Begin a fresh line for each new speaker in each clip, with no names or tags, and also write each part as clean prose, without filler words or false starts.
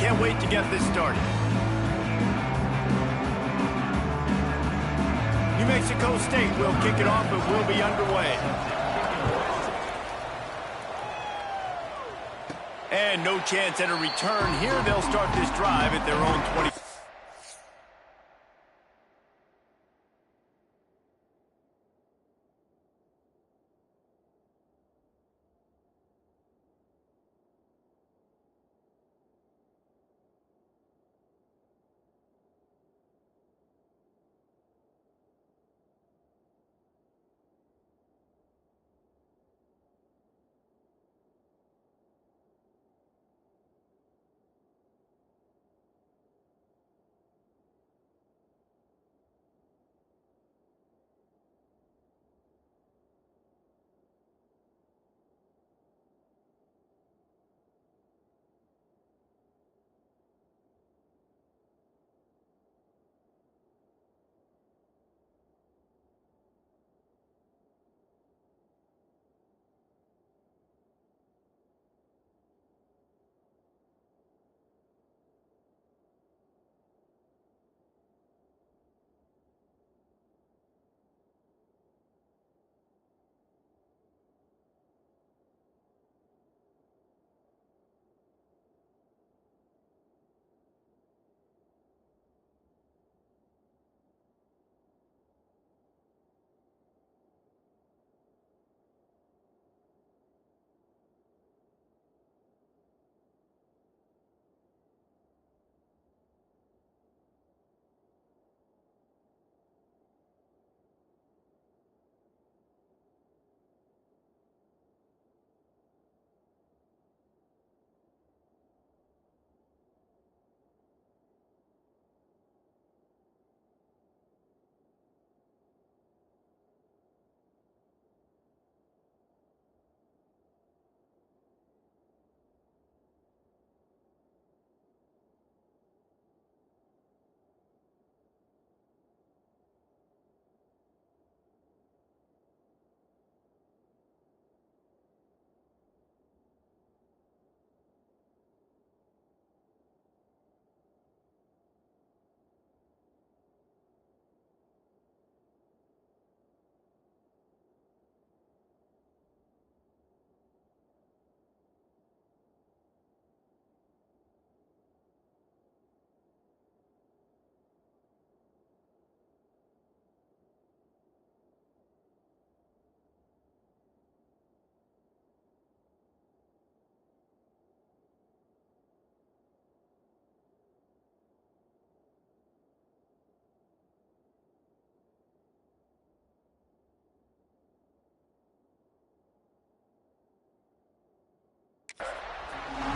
can't wait to get this started. New Mexico State will kick it off and will be underway. And no chance at a return here. They'll start this drive at their own 20.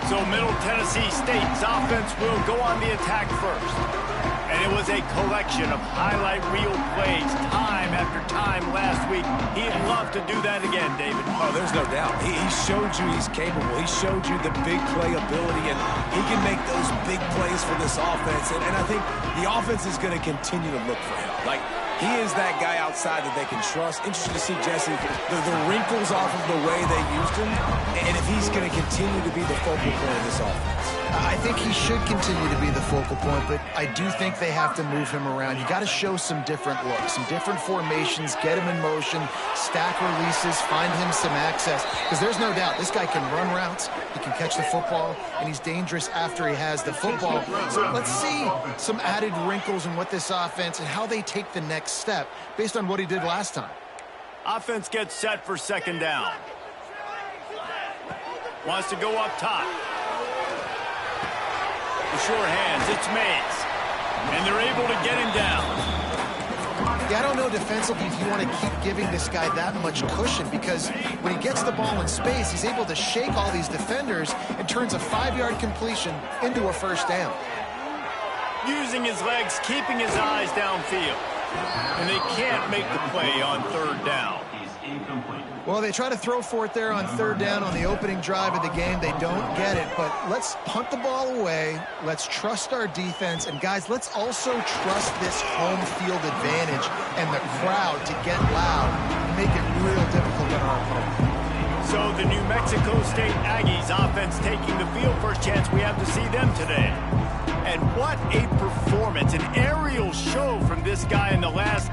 So Middle Tennessee State's offense will go on the attack first. And it was a collection of highlight reel plays time after time last week. He'd love to do that again, David.
Oh, there's no doubt. He showed you he's capable. He showed you the big play ability, and he can make those big plays for this offense. And I think the offense is going to continue to look for him. Like, he is that guy outside that they can trust. Interesting to see, Jesse, the wrinkles off of the way they used him, and if he's going to continue to be the focal point of this offense.
I think he should continue to be the focal point, but I do think they have to move him around. You got to show some different looks, some different formations, get him in motion, stack releases, find him some access, because there's no doubt this guy can run routes, he can catch the football, and he's dangerous after he has the football. So let's see some added wrinkles in what this offense and how they take the next step based on what he did last time.
Offense gets set for second down. Wants to go up top. The sure hands, it's Mays. And they're able to get him down.
Yeah, I don't know defensively if you want to keep giving this guy that much cushion, because when he gets the ball in space, he's able to shake all these defenders and turns a 5-yard completion into a first down.
Using his legs, keeping his eyes downfield. And they can't make the play on third down.
Well, they try to throw for it there on third down on the opening drive of the game. They don't get it, but let's punt the ball away. Let's trust our defense. And, guys, let's also trust this home field advantage and the crowd to get loud and make it real difficult on our opponent.
So the New Mexico State Aggies offense taking the field. First chance we have to see them today.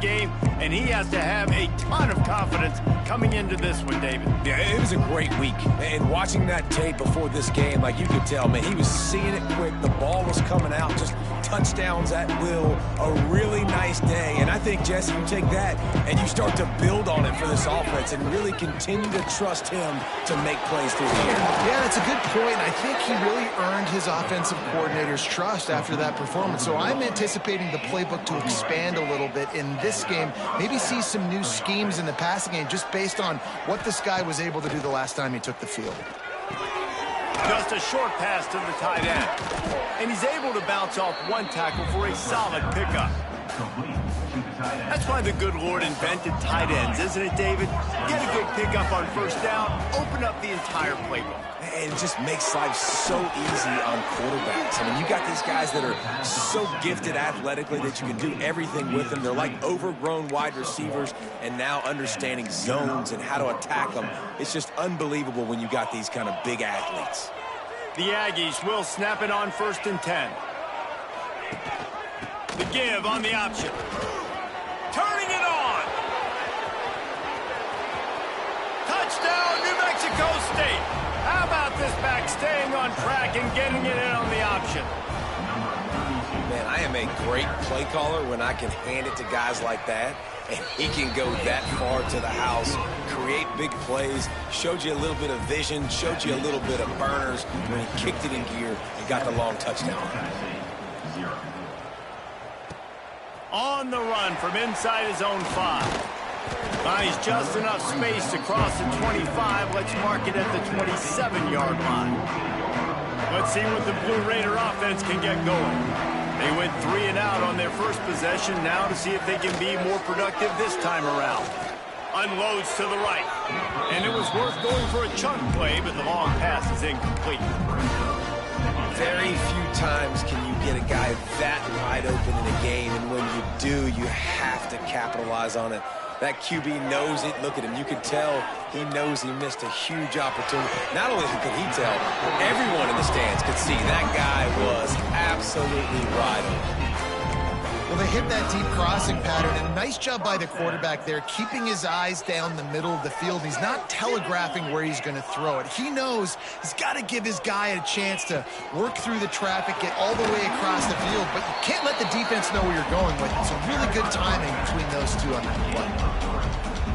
game, and he has to have a ton of confidence coming into this one, David.
Yeah, it was a great week. And watching that tape before this game, like you could tell, man, he was seeing it quick. The ball was coming out, just touchdowns at will. A really nice day. And I think, Jesse, you take that and you start to build on it for this offense and really continue to trust him to make plays through the air.
Yeah, that's a good point. I think he really earned his offensive coordinator's trust after that performance. So I'm anticipating the playbook to expand a little bit in this game. Maybe see some new schemes in the passing game just based on what this guy was able to do the last time he took the field.
Just a short pass to the tight end. And he's able to bounce off one tackle for a solid pickup. That's why the good Lord invented tight ends, isn't it, David? Get a good pickup on first down, open up the entire playbook.
And it just makes life so easy on quarterbacks. I mean, you got these guys that are so gifted athletically that you can do everything with them. They're like overgrown wide receivers, and now understanding zones and how to attack them. It's just unbelievable when you got these kind of big athletes.
The Aggies will snap it on 1st and 10. The give on the option. Turning it on. Touchdown, New Mexico State. How about this back staying on track and getting it in on the option?
Man, I am a great play caller when I can hand it to guys like that, and he can go that far to the house, create big plays, showed you a little bit of vision, showed you a little bit of burners when he kicked it in gear and got the long touchdown.
On the run from inside his own 5. Finds just enough space to cross the 25. Let's mark it at the 27-yard line. Let's see what the Blue Raider offense can get going. They went 3 and out on their first possession. Now to see if they can be more productive this time around. Unloads to the right. And it was worth going for a chunk play, but the long pass is incomplete.
Very few times can you get a guy that wide open in a game, and when you do, you have to capitalize on it. That QB knows it. Look at him. You can tell he knows he missed a huge opportunity. Not only could he tell, everyone in the stands could see that guy was absolutely wide open.
Well, they hit that deep crossing pattern, and nice job by the quarterback there, keeping his eyes down the middle of the field. He's not telegraphing where he's going to throw it. He knows he's got to give his guy a chance to work through the traffic, get all the way across the field, but you can't let the defense know where you're going with it. So really good timing between those two on that play.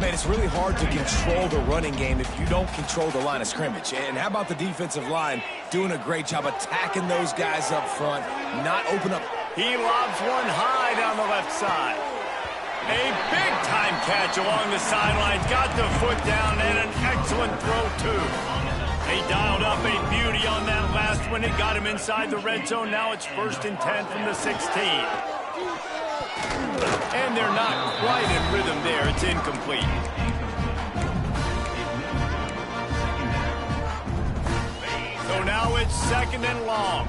Man, it's really hard to control the running game if you don't control the line of scrimmage. And how about the defensive line doing a great job attacking those guys up front, not open up.
He lobs one high down the left side. A big-time catch along the sidelines. Got the foot down and an excellent throw, too. They dialed up a beauty on that last one. It got him inside the red zone. Now it's 1st and 10 from the 16. And they're not quite in rhythm there. It's incomplete. So now it's 2nd and long.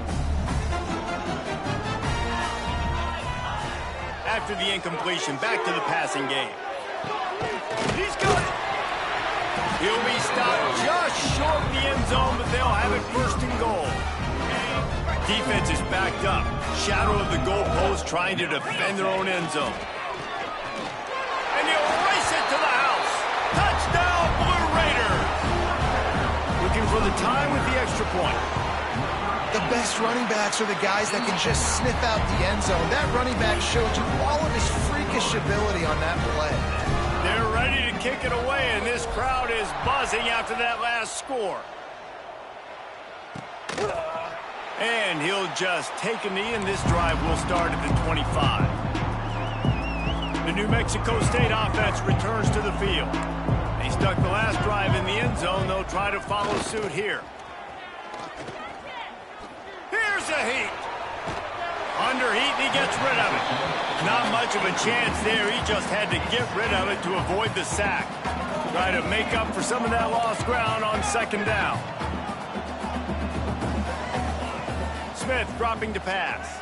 After the incompletion, back to the passing game. He's got it. He'll be stopped just short of the end zone, but they'll have it 1st and goal. Defense is backed up. Shadow of the goalpost trying to defend their own end zone. And he'll race it to the house. Touchdown, Blue Raiders. Looking for the tie with the extra point.
The best running backs are the guys that can just sniff out the end zone. That running back showed you all of his freakish ability on that play.
They're ready to kick it away, and this crowd is buzzing after that last score. And he'll just take a knee, and this drive will start at the 25. The New Mexico State offense returns to the field. They stuck the last drive in the end zone. They'll try to follow suit here. Here's a heat. Under heat, and he gets rid of it. Not much of a chance there. He just had to get rid of it to avoid the sack. Try to make up for some of that lost ground on 2nd down. Smith dropping to pass.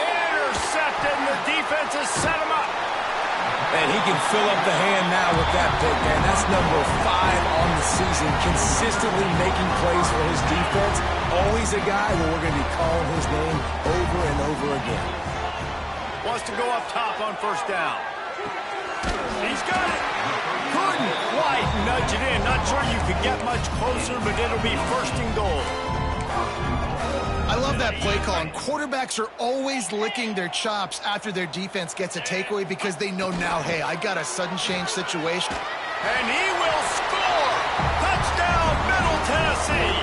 Intercepted, and the defense has set him up.
And he can fill up the hand now with that pick, man. That's number 5 on the season, consistently making plays for his defense. Always a guy where we're going to be calling his name over and over again.
Wants to go up top on first down. He's got it. Couldn't quite nudge it in. Not sure you could get much closer, but it'll be first and goal.
I love that play call. And quarterbacks are always licking their chops after their defense gets a takeaway because they know now, hey, I got a sudden change situation.
And he will score! Touchdown, Middle Tennessee!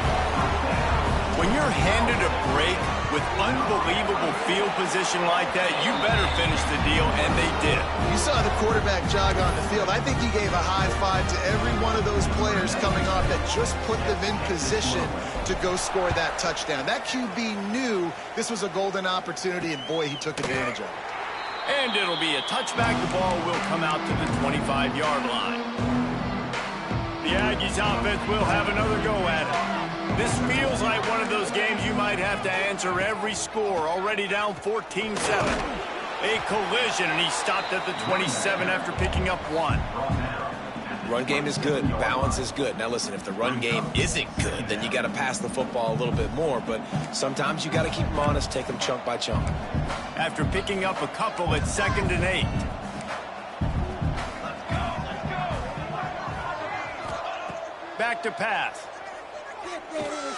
When you're handed a break with unbelievable field position like that, you better finish the deal, and they did.
You saw the quarterback jog on the field. I think he gave a high five to every one of those players coming off that just put them in position to go score that touchdown. That QB knew this was a golden opportunity, and boy, he took advantage of it.
And it'll be a touchback. The ball will come out to the 25-yard line. The Aggies offense will have another go at it. This feels like one of those games you might have to answer every score. Already down 14-7. A collision, and he stopped at the 27 after picking up one.
Run game is good. Balance is good. Now, listen, if the run game isn't good, then you got to pass the football a little bit more. But sometimes you got to keep them honest, take them chunk by chunk.
After picking up a couple at 2nd and 8. Back to pass.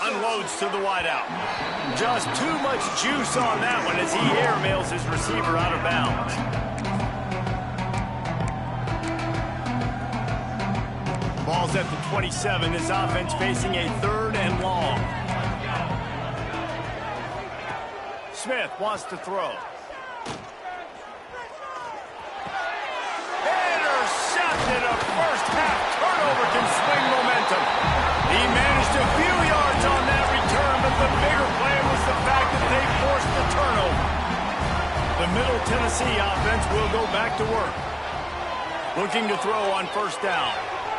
Unloads to the wideout. Just too much juice on that one as he airmails his receiver out of bounds. Ball's at the 27. This offense facing a 3rd and long. Smith wants to throw. Intercepted. A first half turnover can swing momentum. He managed a few yards on that return, but the bigger play was the fact that they forced the turnover. The Middle Tennessee offense will go back to work. Looking to throw on first down.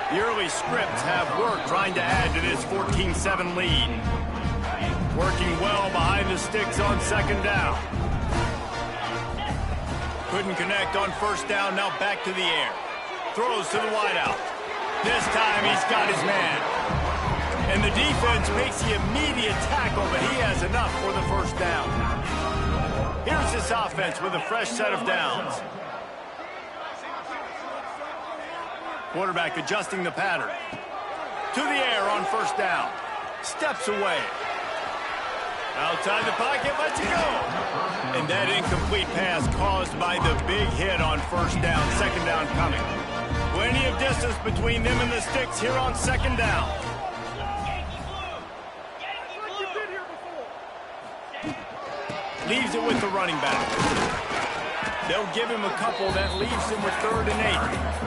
The early scripts have worked trying to add to this 14-7 lead. Working well behind the sticks on 2nd down. Couldn't connect on first down, now back to the air. Throws to the wideout. This time he's got his man. And the defense makes the immediate tackle, but he has enough for the first down. Here's this offense with a fresh set of downs. Quarterback adjusting the pattern. To the air on first down. Steps away. Outside the pocket, lets it go. And that incomplete pass caused by the big hit on first down. 2nd down coming. Plenty of distance between them and the sticks here on 2nd down. Leaves it with the running back. They'll give him a couple. That leaves him with 3rd and 8.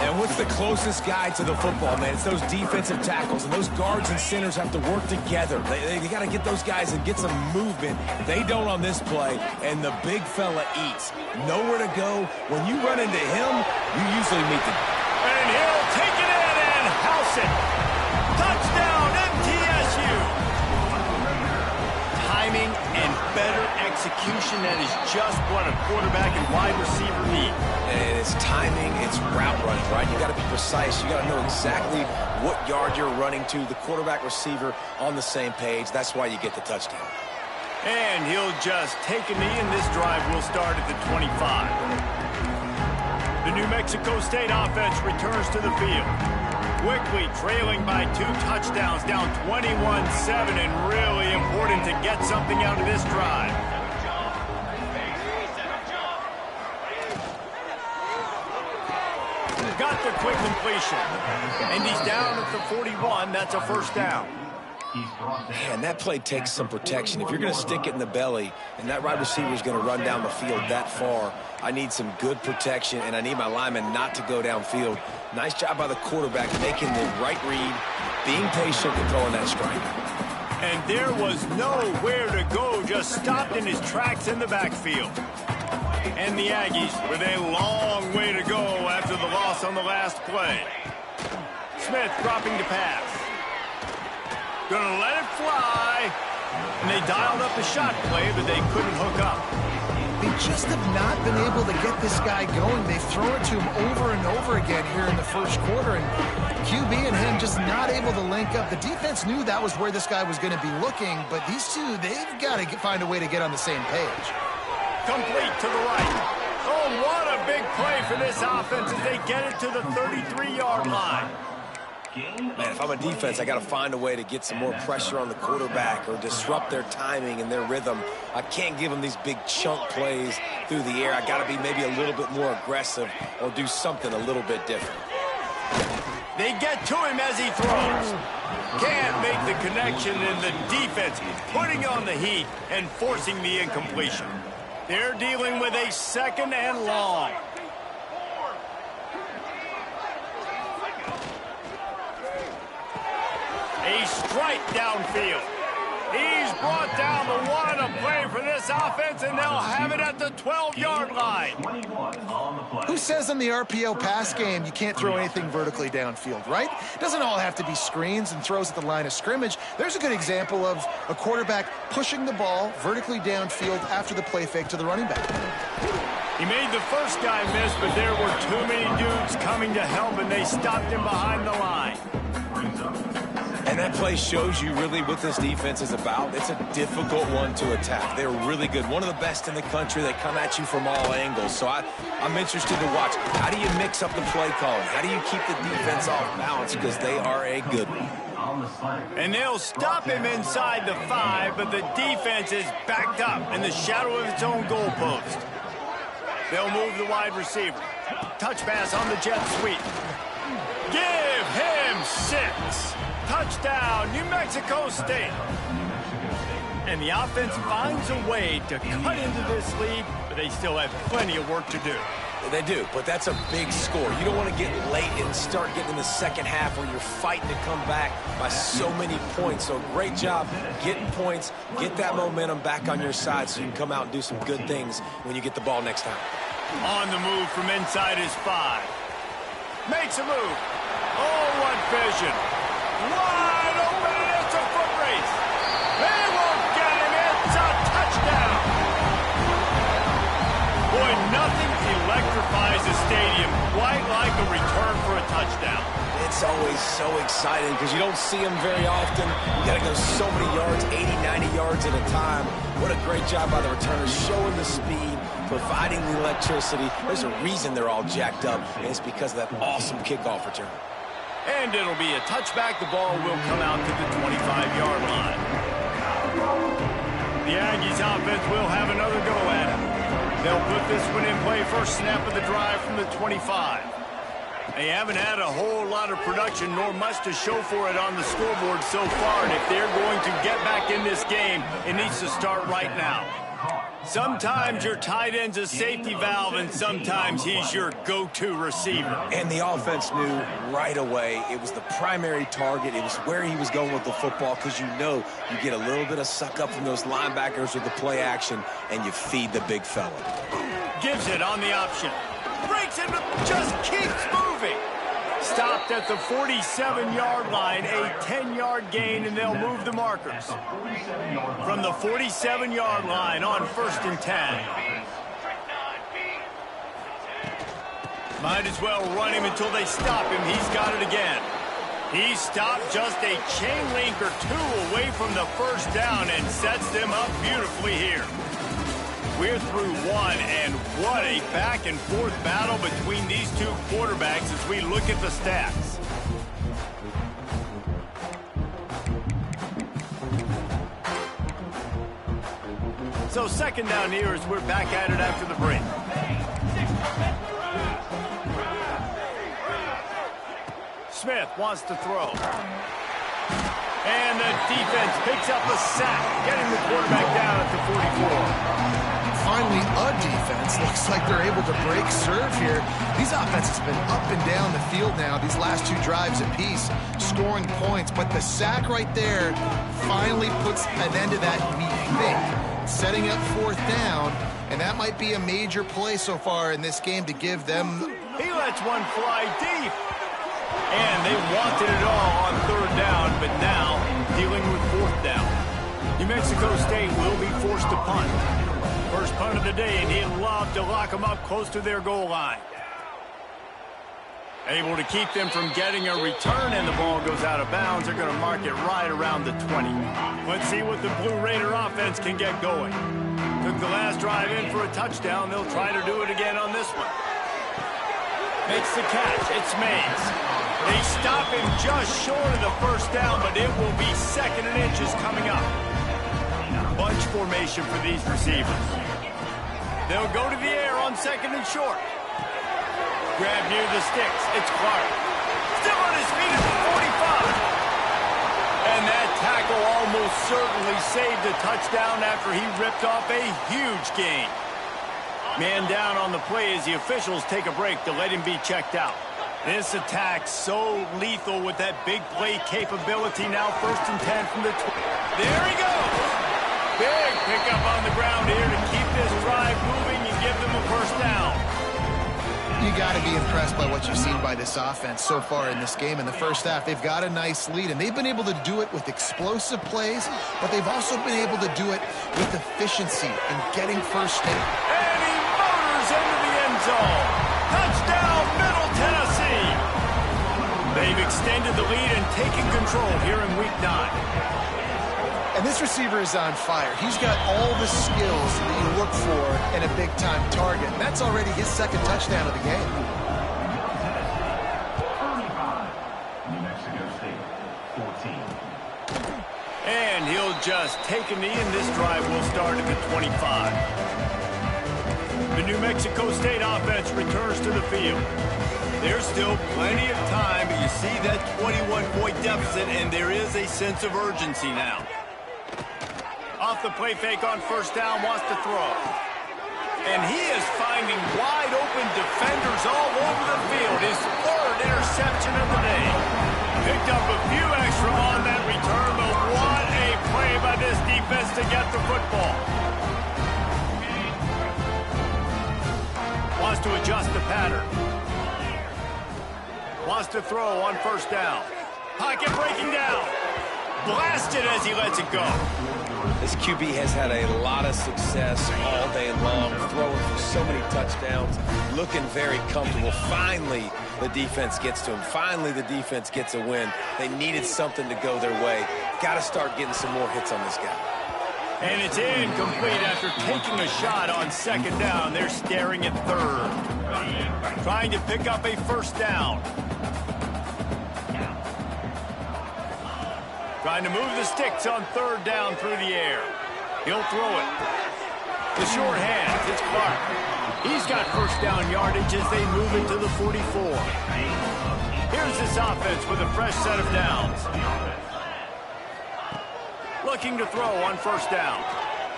And what's the closest guy to the football, man? It's those defensive tackles, and those guards and centers have to work together. They got to get those guys and get some movement. They don't on this play, and the big fella eats. Nowhere to go. When you run into him, you usually meet the...
And he'll take it in and house it. Touchdown, MTSU. Timing and better execution, that is just what a quarterback and wide receiver need.
And it's timing, it's route running, right? You got to be precise. You got to know exactly what yard you're running to. The quarterback receiver on the same page. That's why you get the touchdown.
And he'll just take a knee, and this drive will start at the 25. The New Mexico State offense returns to the field. Quickly trailing by 2 touchdowns, down 21-7, and really important to get something out of this drive. Got the quick completion. And he's down at the 41. That's a first down.
Man, that play takes some protection. If you're going to stick it in the belly and that wide receiver is going to run down the field that far, I need some good protection, and I need my lineman not to go downfield. Nice job by the quarterback making the right read, being patient, and throwing that strike.
And there was nowhere to go, just stopped in his tracks in the backfield. And the Aggies with a long way to go after the loss on the last play. Smith dropping to pass. Gonna let it fly. And they dialed up the shot play, but they couldn't hook up.
They just have not been able to get this guy going. They've thrown it to him over and over again here in the first quarter, and QB and him just not able to link up. The defense knew that was where this guy was going to be looking, but these two, they've got to find a way to get on the same page.
Complete to the right. Oh, what a big play for this offense as they get it to the 33-yard line.
Man, if I'm a defense, I got to find a way to get some more pressure on the quarterback or disrupt their timing and their rhythm. I can't give them these big chunk plays through the air. I got to be maybe a little bit more aggressive or do something a little bit different.
They get to him as he throws. Can't make the connection, and the defense putting on the heat and forcing the incompletion. They're dealing with a 2nd and long. A strike downfield. He's brought down the one. A play for this offense, and they'll have it at the 12-yard line.
Who says in the RPO pass game you can't throw anything vertically downfield, right? Doesn't all have to be screens and throws at the line of scrimmage. There's a good example of a quarterback pushing the ball vertically downfield after the play fake to the running back.
He made the first guy miss, but there were too many dudes coming to help, and they stopped him behind the line.
And that play shows you really what this defense is about. It's a difficult one to attack. They're really good. One of the best in the country. They come at you from all angles. So I'm interested to watch. How do you mix up the play calling? How do you keep the defense off balance? Because they are a good one.
And they'll stop him inside the 5, but the defense is backed up in the shadow of its own goalpost. They'll move the wide receiver. Touch pass on the jet sweep. Give him 6. Touchdown, New Mexico State. And the offense finds a way to cut into this lead, but they still have plenty of work to do.
They do, but that's a big score. You don't want to get late and start getting in the second half where you're fighting to come back by so many points. So great job getting points, get that momentum back on your side so you can come out and do some good things when you get the ball next time.
On the move from inside his 5. Makes a move. Oh, what vision. Wide open, and it's a foot race. They won't get him. It's a touchdown. Boy, nothing electrifies a stadium quite like a return for a touchdown.
It's always so exciting because you don't see them very often. You got to go so many yards, 80, 90 yards at a time. What a great job by the returners, showing the speed, providing the electricity. There's a reason they're all jacked up, and it's because of that awesome kickoff return.
And it'll be a touchback. The ball will come out to the 25-yard line. The Aggies offense will have another go at it. They'll put this one in play first snap of the drive from the 25. They haven't had a whole lot of production nor much to show for it on the scoreboard so far. And if they're going to get back in this game, it needs to start right now. Sometimes your tight end's a safety valve, and sometimes he's your go-to receiver.
And the offense knew right away it was the primary target. It was where he was going with the football because you know you get a little bit of suck up from those linebackers with the play action, and you feed the big fella.
Gives it on the option. Breaks it, but just keeps moving. Stopped at the 47-yard line, a 10-yard gain, and they'll move the markers. From the 47-yard line on 1st and 10. Might as well run him until they stop him. He's got it again. He stopped just a chain link or 2 away from the first down and sets them up beautifully here. We're through 1, and what a back-and-forth battle between these two quarterbacks as we look at the stats. So 2nd down here as we're back at it after the break. Smith wants to throw. And the defense picks up a sack, getting the quarterback down at the 44.
Finally, a defense. Looks like they're able to break serve here. These offenses have been up and down the field now, these last 2 drives apiece, scoring points. But the sack right there finally puts an end to that, we think, setting up 4th down. And that might be a major play so far in this game to give them.
He lets one fly deep. And they wanted it all on 3rd down, but now dealing with 4th down. New Mexico State will be forced to punt. First punt of the day, and he'd love to lock them up close to their goal line. Able to keep them from getting a return, and the ball goes out of bounds. They're going to mark it right around the 20. Let's see what the Blue Raider offense can get going. Took the last drive in for a touchdown. They'll try to do it again on this one. Makes the catch. It's Mays. They stop him just short of the first down, but it will be 2nd and inches coming up. Bunch formation for these receivers. They'll go to the air on 2nd and short. Grab near the sticks. It's Clark. Still on his feet at the 45. And that tackle almost certainly saved a touchdown after he ripped off a huge gain. Man down on the play as the officials take a break to let him be checked out. This attack so lethal with that big play capability. Now 1st and 10 from the 20. There he goes. Big pickup on the ground here to keep this drive moving and give them a first down.
You got to be impressed by what you've seen by this offense so far in this game. In the first half, they've got a nice lead, and they've been able to do it with explosive plays, but they've also been able to do it with efficiency and getting first down.
And he motors into the end zone. Touchdown, Middle Tennessee. They've extended the lead and taken control here in Week 9.
And this receiver is on fire. He's got all the skills that you look for in a big-time target. That's already his 2nd touchdown of the game.
New Mexico State, 14.
And he'll just take a knee, and this drive will start at the 25. The New Mexico State offense returns to the field. There's still plenty of time, but you see that 21-point deficit, and there is a sense of urgency now. Off the play fake on first down, wants to throw. And he is finding wide open defenders all over the field. His 3rd interception of the day. Picked up a few extra on that return, but what a play by this defense to get the football. Wants to adjust the pattern. Wants to throw on first down. Pocket breaking down. Blasted as he lets it go.
This QB has had a lot of success all day long, throwing for so many touchdowns, looking very comfortable. Finally, the defense gets to him. Finally, the defense gets a win. They needed something to go their way. Got to start getting some more hits on this guy.
And it's incomplete after taking a shot on 2nd down. They're staring at 3rd. Trying to pick up a first down. Trying to move the sticks on 3rd down through the air. He'll throw it. The short hands, it's Clark. He's got first down yardage as they move it to the 44. Here's this offense with a fresh set of downs. Looking to throw on first down.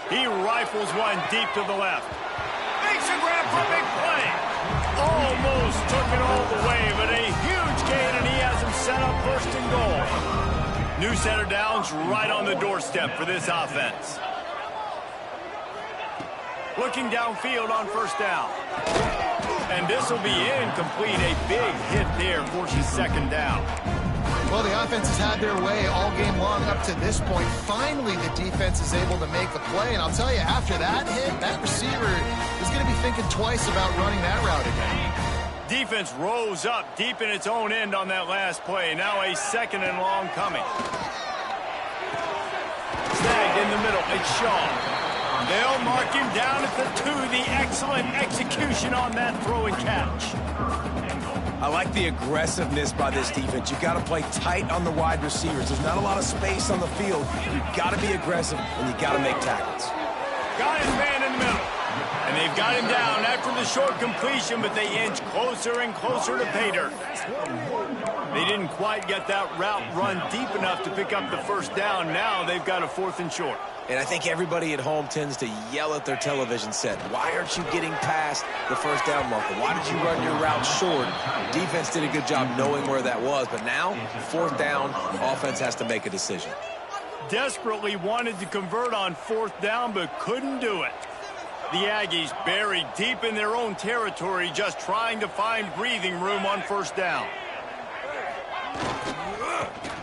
He rifles one deep to the left. Makes a grab for a big play. Almost took it all the way, but a huge gain, and he has him set up 1st and goal. New set of downs right on the doorstep for this offense. Looking downfield on first down. And this will be incomplete. A big hit there forces 2nd down.
Well, the offense has had their way all game long up to this point. Finally, the defense is able to make a play. And I'll tell you, after that hit, that receiver is going to be thinking twice about running that route again.
Defense rose up deep in its own end on that last play. Now a 2nd and long coming. Snagged in the middle. It's Shaw. They'll mark him down at the 2. The excellent execution on that throw and catch.
I like the aggressiveness by this defense. You got to play tight on the wide receivers. There's not a lot of space on the field. You got to be aggressive, and you got to make tackles.
Got his man in the middle. And they've got him down after the short completion, but they inch closer and closer to pay dirt. They didn't quite get that route run deep enough to pick up the first down. Now they've got a 4th and short.
And I think everybody at home tends to yell at their television set. Why aren't you getting past the first down marker? Why did you run your route short? Defense did a good job knowing where that was, but now, 4th down, offense has to make a decision.
Desperately wanted to convert on 4th down, but couldn't do it. The Aggies buried deep in their own territory, just trying to find breathing room on first down.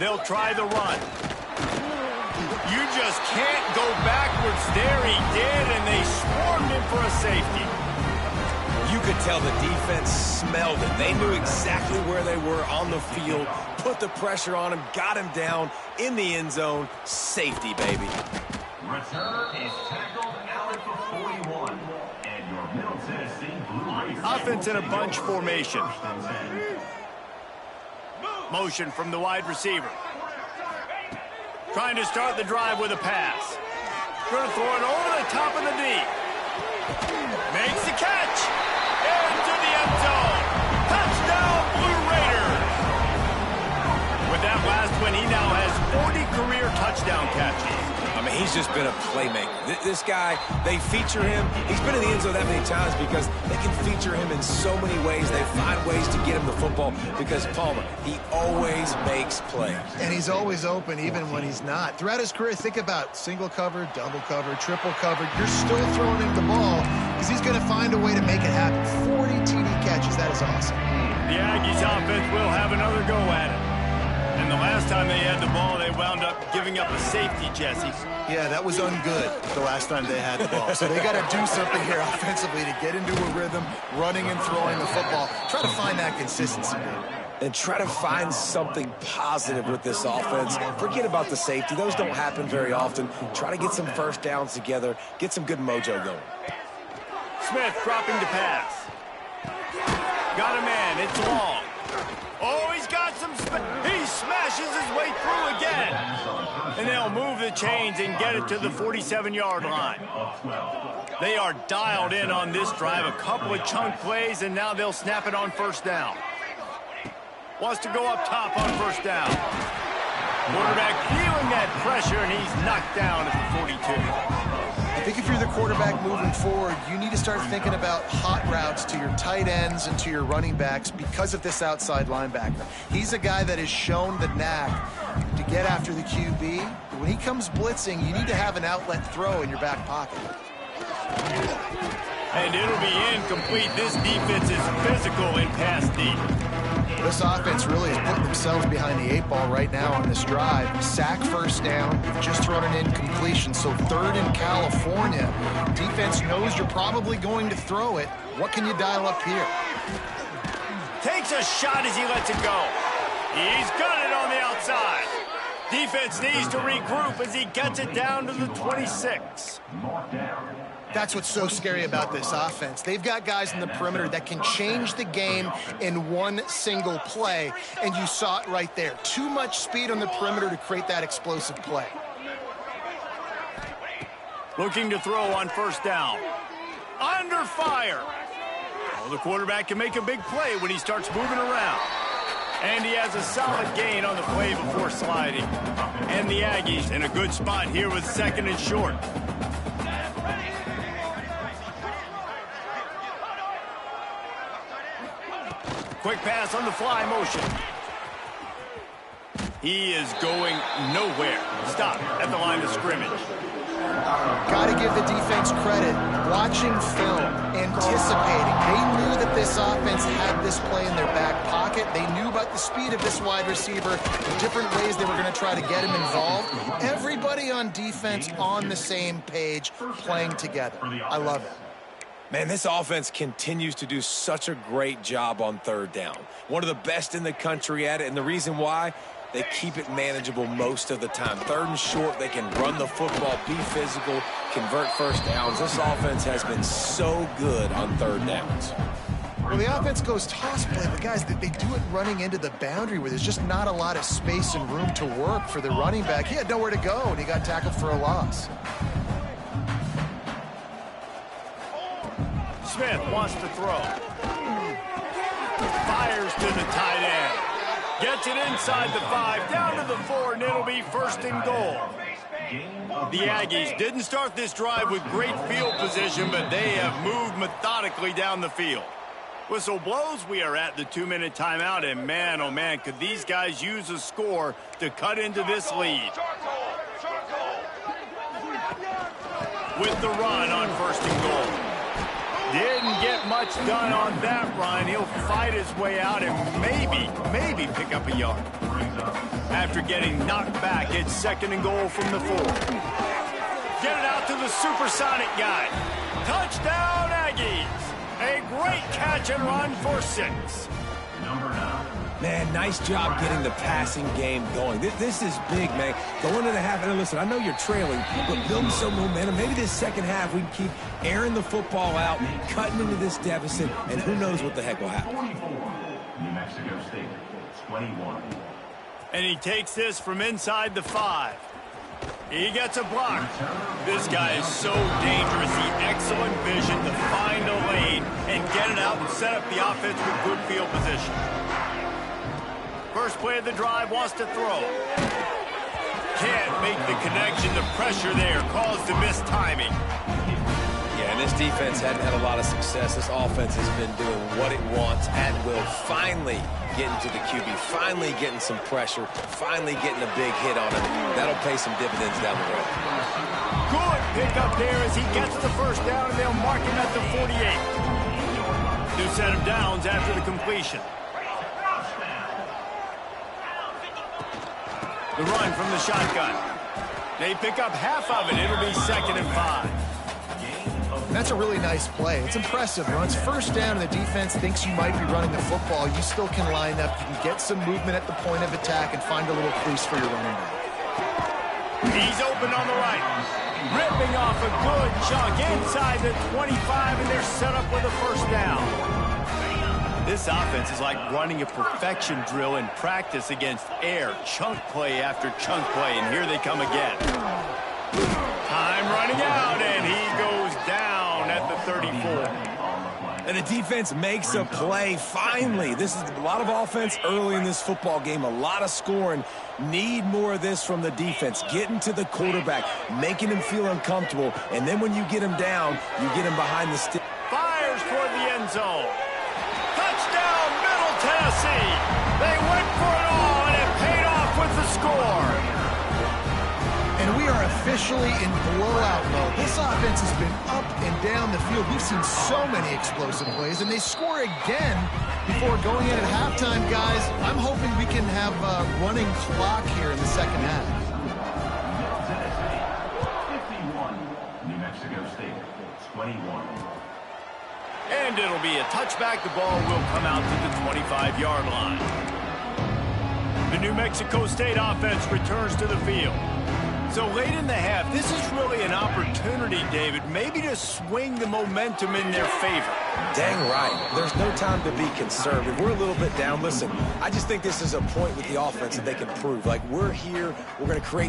They'll try the run. You just can't go backwards there. He did, and they swarmed him for a safety.
You could tell the defense smelled it. They knew exactly where they were on the field, put the pressure on him, got him down in the end zone. Safety, baby.
Return is tackled out of number 41. And your Middle Tennessee Blue Raiders.
Offense in a bunch formation. Motion from the wide receiver. Trying to start the drive with a pass. Going to throw it over the top of the D. Makes the catch. Into the end zone. Touchdown, Blue Raiders. With that last win, he now has 40 career touchdown catches.
I mean, he's just been a playmaker. This guy, they feature him. He's been in the end zone that many times because they can feature him in so many ways. They find ways to get him the football because, Palmer, he always makes plays.
And he's always open even when he's not. Throughout his career, think about single cover, double cover, triple cover. You're still throwing him the ball because he's going to find a way to make it happen. 40 TD catches. That is awesome.
The Aggies offense will have another go at it. And the last time they had the ball, they wound up giving up a safety, Jesse.
Yeah, that was ungood the last time they had the ball. So they got to do something here offensively to get into a rhythm, running and throwing the football. Try to find that consistency.
And try to find something positive with this offense. Forget about the safety. Those don't happen very often. Try to get some first downs together. Get some good mojo going.
Smith dropping to pass. Got a man. It's long. Oh, he's got some he smashes his way through again. And they'll move the chains and get it to the 47-yard line. They are dialed in on this drive. A couple of chunk plays, and now they'll snap it on first down. Wants to go up top on first down. Quarterback feeling that pressure, and he's knocked down at the 42.
I think if you're the quarterback moving forward, you need to start thinking about hot routes to your tight ends and to your running backs because of this outside linebacker. He's a guy that has shown the knack to get after the QB. When he comes blitzing, you need to have an outlet throw in your back pocket.
And it'll be incomplete. This defense is physical in pass deep.
This offense really is putting themselves behind the 8 ball right now on this drive. Sack first down. They've just thrown an incompletion, so third in California. Defense knows you're probably going to throw it. What can you dial up here?
Takes a shot as he lets it go. He's got it on the outside. Defense needs to regroup as he gets it down to the 26.
That's what's so scary about this offense. They've got guys in the perimeter that can change the game in one single play, and you saw it right there. Too much speed on the perimeter to create that explosive play.
Looking to throw on first down. Under fire. Well, the quarterback can make a big play when he starts moving around. And he has a solid gain on the play before sliding. And the Aggies in a good spot here with second and short. Quick pass on the fly motion. He is going nowhere. Stop at the line of scrimmage.
Got to give the defense credit. Watching film, anticipating. They knew that this offense had this play in their back pocket. They knew about the speed of this wide receiver, the different ways they were going to try to get him involved. Everybody on defense on the same page, playing together. I love it.
Man, this offense continues to do such a great job on third down. One of the best in the country at it, and the reason why, they keep it manageable most of the time. Third and short, they can run the football, be physical, convert first downs. This offense has been so good on third downs.
Well, the offense goes toss play, but guys, they do it running into the boundary where there's just not a lot of space and room to work for the running back. He had nowhere to go, and he got tackled for a loss.
Smith wants to throw. Fires to the tight end. Gets it inside the 5, down to the 4, and it'll be first and goal. The Aggies didn't start this drive with great field position, but they have moved methodically down the field. Whistle blows, we are at the 2-minute timeout, and man, oh man, could these guys use a score to cut into this lead. With the run on first and goal. Didn't get much done on that run. He'll fight his way out and maybe pick up a yard. After getting knocked back, it's second and goal from the 4. Get it out to the supersonic guy. Touchdown, Aggies. A great catch and run for 6.
Number 9.
Man, nice job getting the passing game going. This is big, man. Going to the half, and listen, I know you're trailing, but building some momentum. Maybe this second half we can keep airing the football out, cutting into this deficit, and who knows what the heck will happen.
44, New Mexico State, 21.
And he takes this from inside the 5. He gets a block. This guy is so dangerous. He excellent vision to find a lane and get it out and set up the offense with good field position. First play of the drive, wants to throw. Can't make the connection. The pressure there caused the missed timing.
Yeah, and this defense hadn't had a lot of success. This offense has been doing what it wants at will. Finally getting to the QB, finally getting some pressure, finally getting a big hit on him. That'll pay some dividends down the road.
Good pickup there as he gets the first down, and they'll mark him at the 48. New set of downs after the completion. The run from the shotgun. They pick up half of it. It'll be 2nd and 5.
That's a really nice play. It's impressive. Runs first down and the defense thinks you might be running the football. You still can line up. You can get some movement at the point of attack and find a little crease for your running back.
He's open on the right. Ripping off a good chunk inside the 25, and they're set up with a first down. This offense is like running a perfection drill in practice against air. Chunk play after chunk play, and here they come again. Time running out, and he goes down at the 34.
And the defense makes a play, finally. This is a lot of offense early in this football game, a lot of scoring. Need more of this from the defense. Getting to the quarterback, making him feel uncomfortable, and then when you get him down, you get him behind the stick.
Fires toward the end zone. Touchdown, Middle Tennessee. They went for it all, and it paid off with the score.
And we are officially in blowout mode. This offense has been up and down the field. We've seen so many explosive plays, and they score again before going in at halftime, guys. I'm hoping we can have a running clock here in the second half.
51, New Mexico State, 21.
And it'll be a touchback. The ball will come out to the 25-yard line. The New Mexico State offense returns to the field. So late in the half, this is really an opportunity, David, maybe to swing the momentum in their favor.
Dang right. There's no time to be conservative. We're a little bit down. Listen, I just think this is a point with the offense that they can prove. Like, we're here. We're going to create